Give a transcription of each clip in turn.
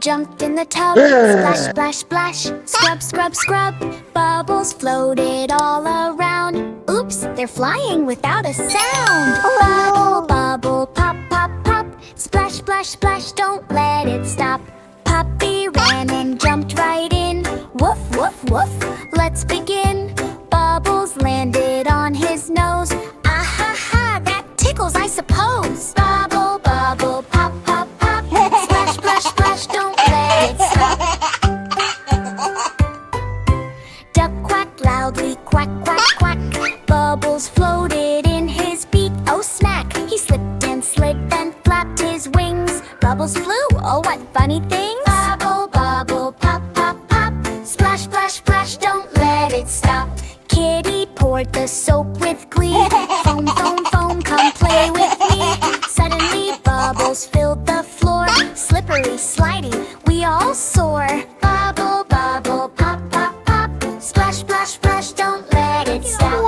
jumped in the tub. Splash, splash, splash, scrub, scrub, scrub. Bubbles floated all around. Oops, they're flying without a sound. Bubble, bubble, pop, pop, pop. Splash, splash, splash, don't let it stop. Puppy ran and jumped right in. Woof, woof, woof, let's begin. Bubbles landed on his nose. Ah ha ha, that tickles, I suppose. Bubble, bubble, pop, pop, pop. Splash, splash, splash, don't let it stop. Duck quacked loudly, quack, quack, quack. Bubbles floated in his beak. Oh smack, he slipped and slid and flapped his wings. Bubbles flew, oh what funny things. Bubble, bubble, pop, pop, pop. Splash, splash, splash, don't let it stop. Kitty poured the soap with glee. Foam, foam, foam, come play with me. Suddenly bubbles filled the floor. Slippery, slidey, we all soar. Bubble, bubble, pop, pop, pop. Splash, splash, splash, don't let it stop.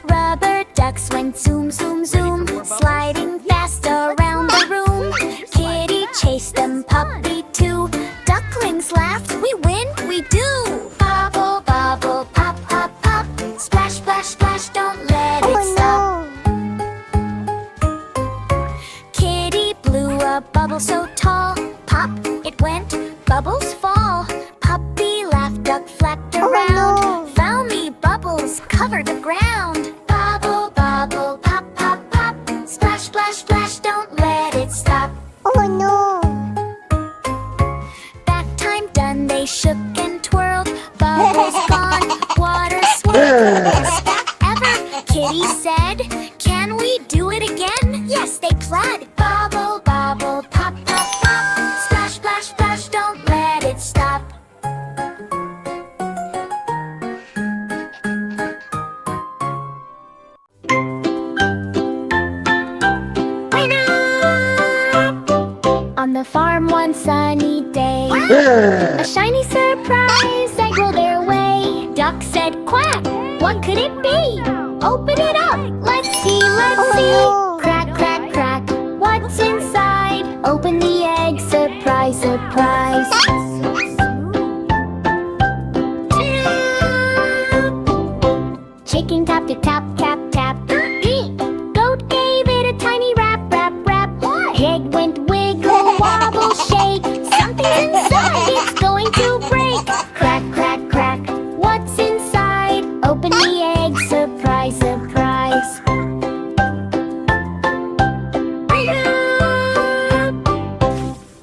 Rubber ducks went zoom, zoom, zoom, sliding fast around the room. Kitty chased them, puppy too. Ducklings laughed, we win, we do. Bubble, bubble, pop, pop, pop. Splash, splash, splash, don't let it stop. Kitty blew a bubble so tall. Pop, it went, bubbles fall. Puppy laughed, duck flapped around. Found me, bubbles covered the ground. Bubble, bubble, pop, pop, pop. Splash, splash, splash, don't let it stop. Oh no! Back time done, they shook and twirled. Bubbles gone, water swirled. Best back ever, Kitty said. Can we do it again? Yes, they pled. Bubble, bubble, pop, pop, pop. Splash, splash, splash, don't let it stop. On the farm one sunny day, a shiny surprise egg rolled their way. Duck said quack, what could it be? Open it up, let's see, let's see. Crack, crack, crack, what's inside? Open the egg, surprise, surprise. Chicken tapped it, tap, tap, tap. Goat gave it a tiny rap, rap, rap. Egg went wiggle, wobble, shake. Something's inside, it's going to break. Crack, crack, crack, what's inside? Open the egg, surprise, surprise.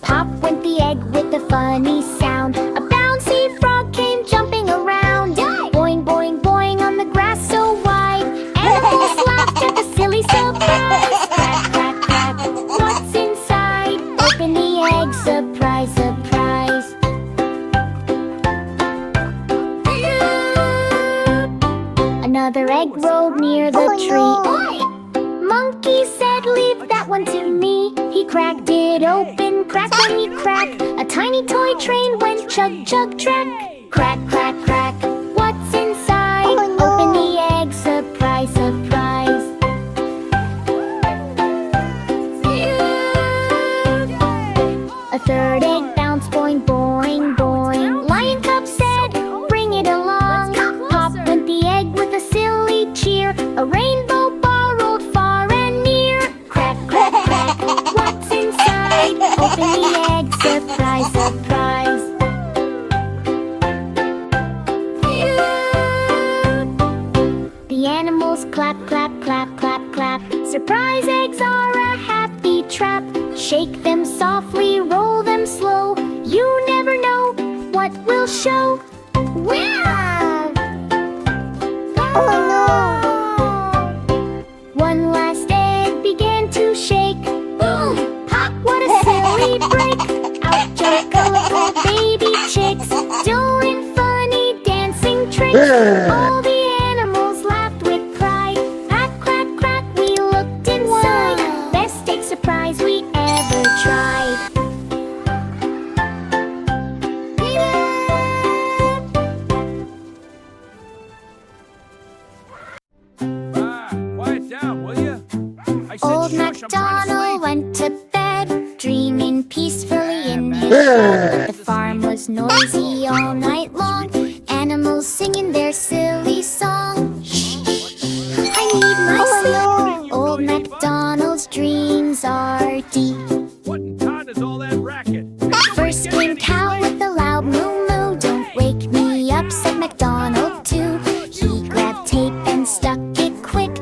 Pop went the egg with a funny sound. A bouncy frog came jumping around. Boing, boing, boing on the grass so wide. Animals laughed at the silly surprise. Crack, crack, crack, what's inside? Open the egg, surprise, surprise. Another egg rolled near the tree. Monkey said, leave that one to me. He cracked it open, crack when he cracked. A tiny toy train went chug, chug, track. Crack, crack, crack, what's inside? Open the egg, surprise, surprise. A third egg bounced, boing, boing, boing. Lion cub said, bring it along. Pop went the egg with a silly cheer. A rainbow ball rolled far and near. Crack, crack, crack, what's inside? Open the egg, surprise, surprise. The animals clap, clap, clap, clap, clap. Surprise eggs are a happy trap. Shake them softly, roll them slow. You never know what will show. Wow! Oh no! One last egg began to shake. Boom! Pop! What a silly break! Out jumped colorful baby chicks, doing funny dancing tricks. All the animals laughed with pride. Crack, crack, crack, we looked inside. Best egg surprise we ever tried. Old MacDonald went to bed, dreaming sheep. The farm was noisy all night long, animals singing their silly song. I need my sleep. Old MacDonald's dreams are deep. What in time is all that racket? First came cow with a loud moo moo. Don't wake me up, said MacDonald too. He grabbed tape and stuck it quick.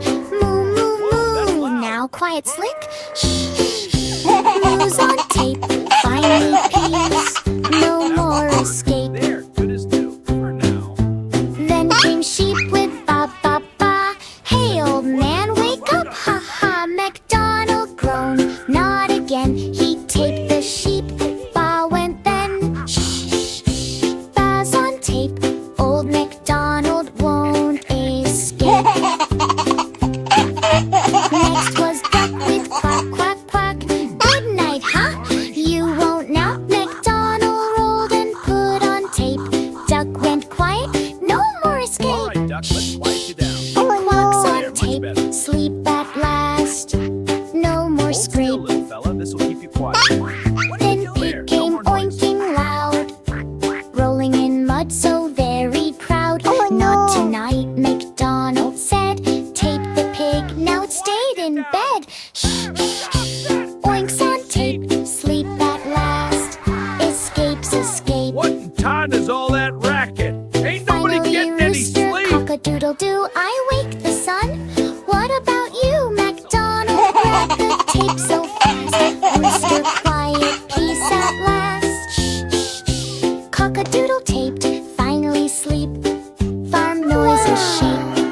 Moo moo moo. Now quiet, slick. Shh. Moo's on tape. Finally peace. No more escape. There, good as new for now. Then came sheep with ba ba ba. Hey old man, wake up, ha ha. MacDonald groaned, not again. He taped the sheep. Ba went then. Shh, shh. Ba's on tape. Old MacDonald won't escape. Next was duck with quack quack quack. Good night, huh? You won't now. MacDonald rolled and put on tape. Duck went quiet, no more escape. All right, Duck, let's quiet you down. Quacks There, on much tape, better. sleep at last. No more Hold still, scrape. little fella. This will keep you quiet. What do Then you do there? Pig No came more noise. oinking loud, rolling in mud so very proud. Not tonight, MacDonald said. Tape the pig, now it stayed in bed. Shh, shh. Oinks on tape, sleep at last. Escapes, escape. What in time is all that racket? Ain't nobody Finally, getting any rooster, sleep. cock-a-doodle-doo, I wake the sun. What about you, MacDonald? Grab the tape so fast. Rooster, quiet, peace at last. Shh, shh. Cock-a-doodle taped, finally sleep. Farm noises shake.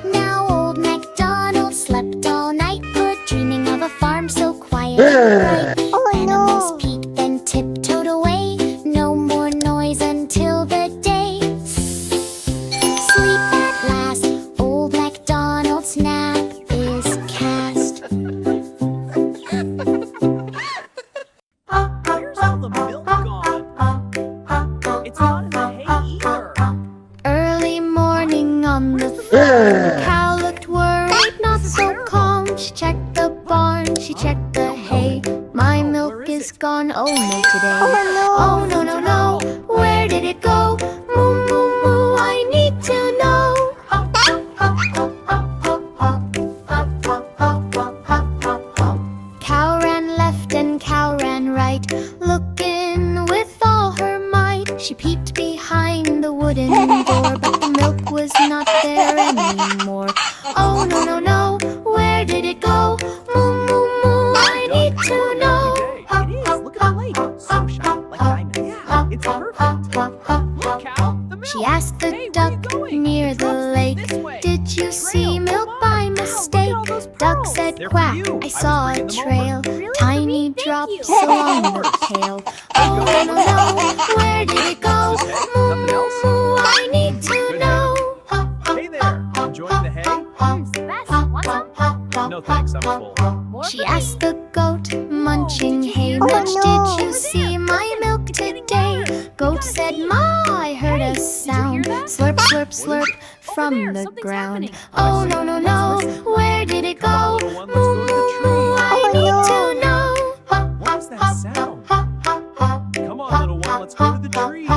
Now old MacDonald slept all night, good, dreaming of a farm so quiet and bright. Animals peeked then tiptoed away. No more noise until the day. Sleep at last. Old MacDonald's nap is cast. Where's all the milk gone? It's not in the hay either. Early morning on the farm. Cow looked worried, not so calm. She checked the barn, she checked the hay. My milk is gone, oh no today. Oh no no no, where did it go? Moo moo moo, I need to know. Cow ran left and cow ran right, looking with all her might. She peeped behind the wooden door, but the milk was not there anymore. Oh no no no, where did it go? Moo moo moo, I need to know. It is. Look at the lake. So shiny, like diamonds. Yeah, it's perfect. Look, Cow, the milk. She asked the Hey, where duck you going? near the lake, This way. did you see milk by mistake? Look at all those Duck pearls. said They're for quack, you. I was saw a bringing them trail, over. tiny drops along the tail. Oh no no no, where did it go? Moo Nothing moo else? moo, I need to Good know. Hey there, enjoying the hay? No thanks, I'm full. She asked the goat, munching hay much. Did you see my milk today? Goat said, Ma, I heard a sound. Slurp, slurp, slurp from the ground. Oh no no no, where did it go? Moo moo moo, I need to know. What's that sound? Come on, little one, let's go to the tree.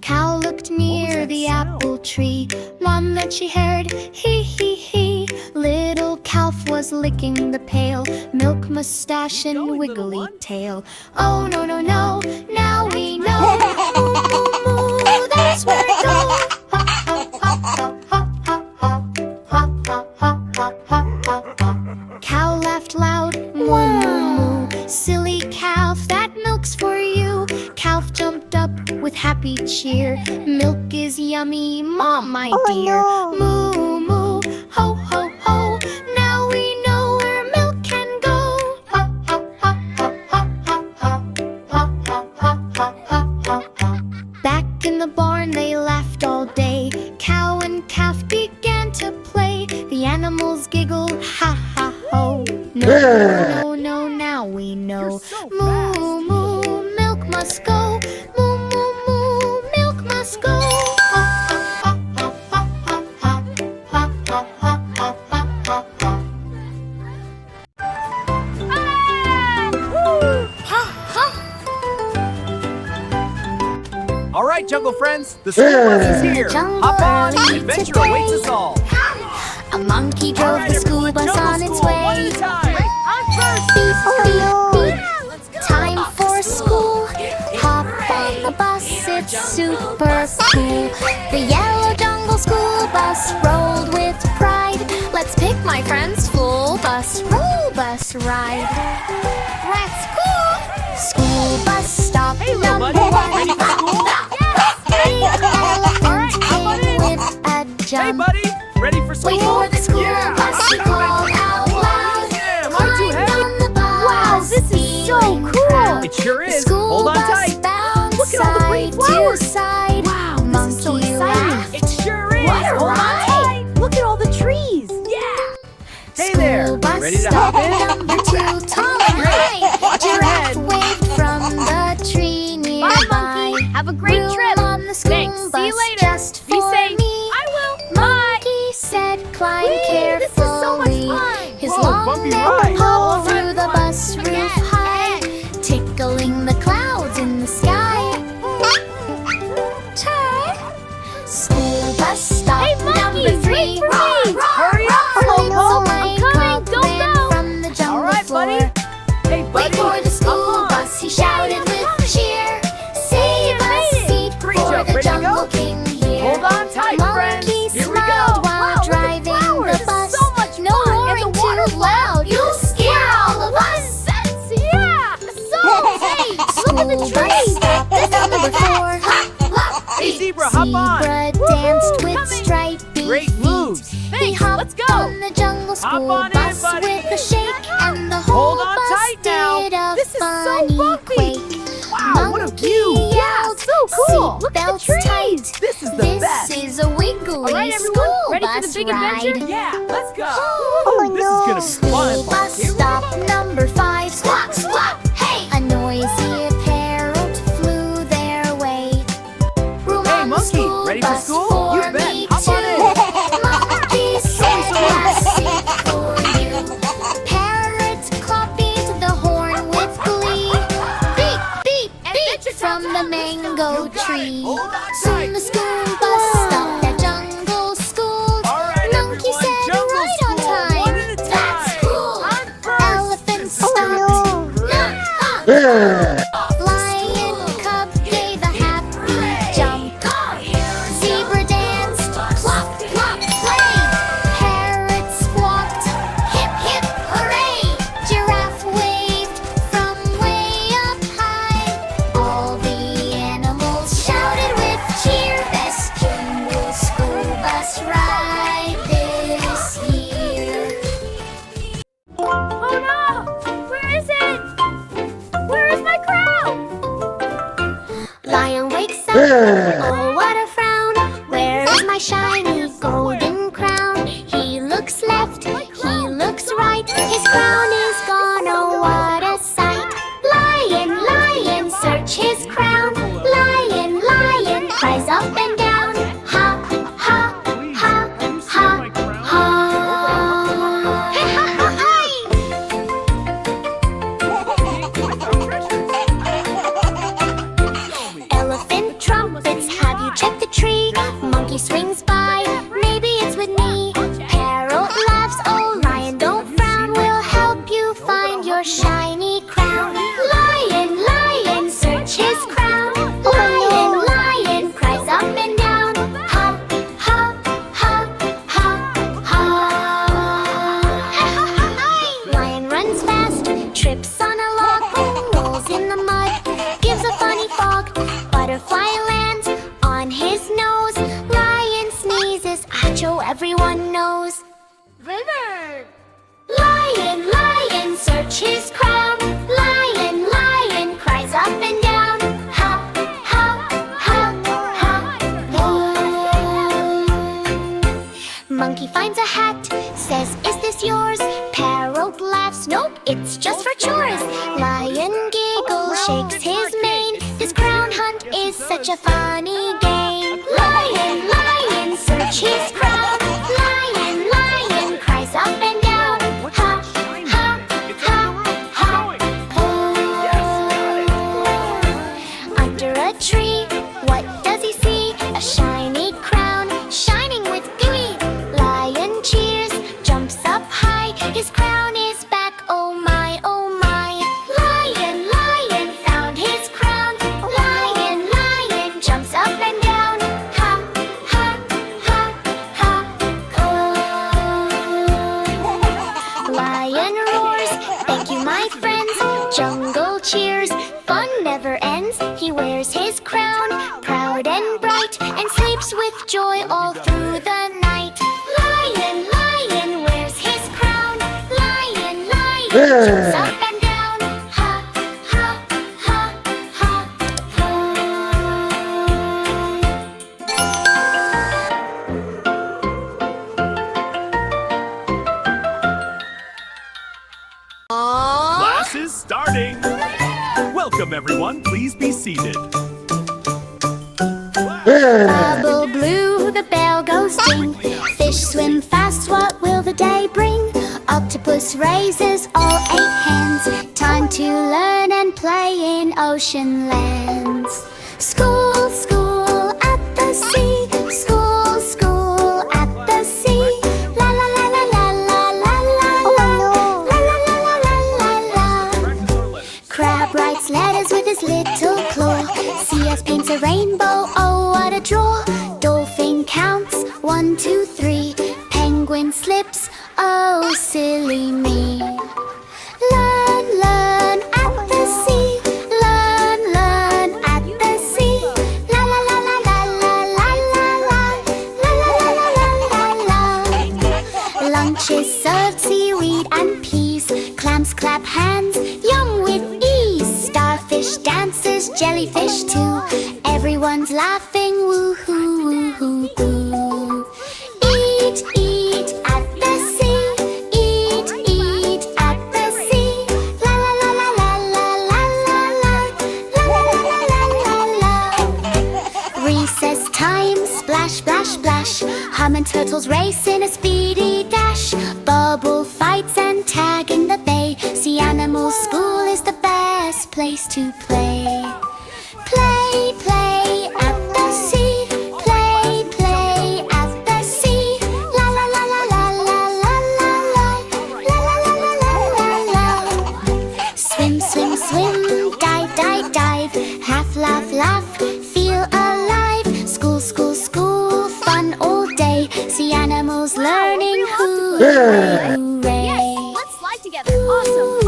Cow looked near the apple tree. One that she heard, hee hee hee. Little calf was licking the pail, milk mustache and wiggly tail. Oh no no no, now we know. Moo moo moo, that's where it goes. Cow laughed loud, moo moo moo. Silly calf, that milk's for you. Calf jumped up with happy cheer. Milk is yummy, Mom, my dear. Moo moo, ho ho ho. Now we know where milk can go. Back in the barn they laughed all day. Cow and calf began to play. The animals giggled, ha ha ho. No, no, no, now we know. Moo moo, milk must go. Moo moo moo, milk must go. right, Jungle friends, the school bus is here. Jungle Hop on, early adventure today. awaits us all. A monkey drove All right, the school everyone, bus Jungle on its School, one at way. a time. I'm first. Beep, beep, beep. Let's go. Time for school. Hop on the bus, it's super cool. The yellow jungle school bus rolled with pride. Let's pick my friend's full bus, roll bus ride. Let's go! School bus stop Hey, little number buddy, one. ready for school? Big elephant hop on came in. with a Hey, jump. buddy, ready for school? Wait for the school Yeah. bus, he called out loud. Yeah, am I too Climbed heavy? on the bus, Wow, this is so feeling cool. proud. It sure The is. school Hold on bus tight. bounced Look at all the green side to flowers. side. Wow, this is so Monkey exciting. laughed. It sure is. What a Hold on ride. tight. Look at all the trees. Yeah. Hey School there, bus ready to stop hop in? number 2, tall and high. Watch your Giraffe head. waved from the tree nearby. Bye, monkey. Have a great Room trip. on the school Thanks. bus See you later. just Be for safe. me. I will. Monkey said, climb Whee, carefully. this is so much fun. His Whoa, long bumpy neck ride. popped through the bus roof Again, high, tickling the clouds in the sky. Turn. School bus stop Hey, monkey, number 3. wait for me. Hurry up. Flying Oh, away, I'm coming. Don't ran go. from the jungle All right, floor. buddy. Hey, buddy. Wait for the school Come on. bus, he shouted with cheer. Save a seat Great for job. the Ready to jungle go? king here. Hold on tight, friends. Monkey Here we smiled go. while Wow, look at driving flowers. the bus. So much No fun. And roaring the too water's loud, you'll scare all of us. Yeah. So safe. Look at the School bus trees. stop at number 4. Hey, zebra, hop on. Zebra danced with Coming. stripy Great feet. moves. He Thanks, hopped let's go. on the jungle school on in, bus buddy. with a shake, and the whole Hold on bus tight now. did a This is so funny bumpy. quake. Wow, what a Monkey view. yelled, so cool. Look at the "Seatbelts trees. tight. This is the This best. is a wiggly All right, everyone, school ready for the bus big ride." adventure? Yeah, let's go. Oh, This is gonna be School fun. bus Here we stop go. number 5. Squawk, squawk, hey! A noisy parrot flew their way. Room Hey, on the monkey, school ready for bus school? for You bet. me Hop on in. too. Monkey said, some "A seat for you." Parrots copied the horn with glee. Beep, beep, beep from the mango tree. Hold on Soon the tight. school bus stopped at jungle school. All right, Monkey everyone, said, jungle right on school, time. one at a That's time. cool. I'm first. Elephant This is stopped. gonna be great. Lion cub gave a happy jump. Zebra danced, plop, plop, play. Parrot squawked, hip, hip, hooray. Giraffe waved from way up high. All the animals shouted with cheer. Best jungle school bus ride this year. Oh no! Where is it? Where is my crown? Lion wakes up, oh what a frown. Where is my shiny golden crown? He looks left, he looks right. His crown is gone, oh what a sight. Lion, lion, search his crown. Lion, lion, cries up and down. Ha, ha, ha, ha, ha. Elephant trumpets, have you checked the tree? Monkey swings by, maybe it's with me. Parrot laughs, oh lion, don't frown. We'll help you find your shiny crown. Lion, lion, search his crown. Lion, lion, cries up and down. Ha, ha, ha, ha, ha. Lion runs fast, trips on a log, rolls in the mud, gives a funny fog. Butterfly lands on his nose. Lion sneezes, achoo, everyone knows. River. Lion, lion, search his crown. Lion, lion, cries up and down. Ha, ha, ha, ha, whoa. Monkey finds a hat, says, is this yours? Parrot laughs, nope, it's just for chores. Lion giggles, shakes his mane. This crown hunt is such a funny game. Lion, lion, search his crown. Lion, lion, cries up and down. Ha, ha, ha, ha, ho. Under a tree, what does joy all through the night. Lion, lion wears his crown. Lion, lion jumps up and down. Ha, ha, ha, ha, ha. Class is starting. Welcome, everyone. Please be seated. Bubble blue, the bell goes ding. Fish swim fast, what will the day bring? Octopus raises all 8 hands. Time to learn and play in ocean lands. School, school at the sea. School, school at the sea. La la la la la la la la la. La la la la la la la. Crab writes letters with his little claw. CS paints a rainbow, oh what a draw. Dolphin counts 1, 2, 3. Penguin slips, oh silly me. Learn, learn at the sea. Learn, learn at the sea. La la la la la la la la la. La la la la la la la. Lunch is served, seaweed and peas. Clams clap hands, yum with ease. Starfish dances, jellyfish too. Everyone's laughing, woo-hoo, woo-hoo, woo. Eat, eat at the sea. Eat, eat at the sea. La la la la la la la la la. La la la la la la la. Recess time, splash, splash, splash. Hum and turtles race in a speedy dash. Bubble fights and tag in the bay. Sea animal school is the best place to play. Play, play at the sea. Play, play at the sea. La la la la la la la la la. La la la la la la la. Swim, swim, swim. Dive, dive, dive. Laugh, laugh, laugh. Feel alive. School, school, school. Fun all day. See animals learning. Hooray, hooray. Let's slide together. Awesome.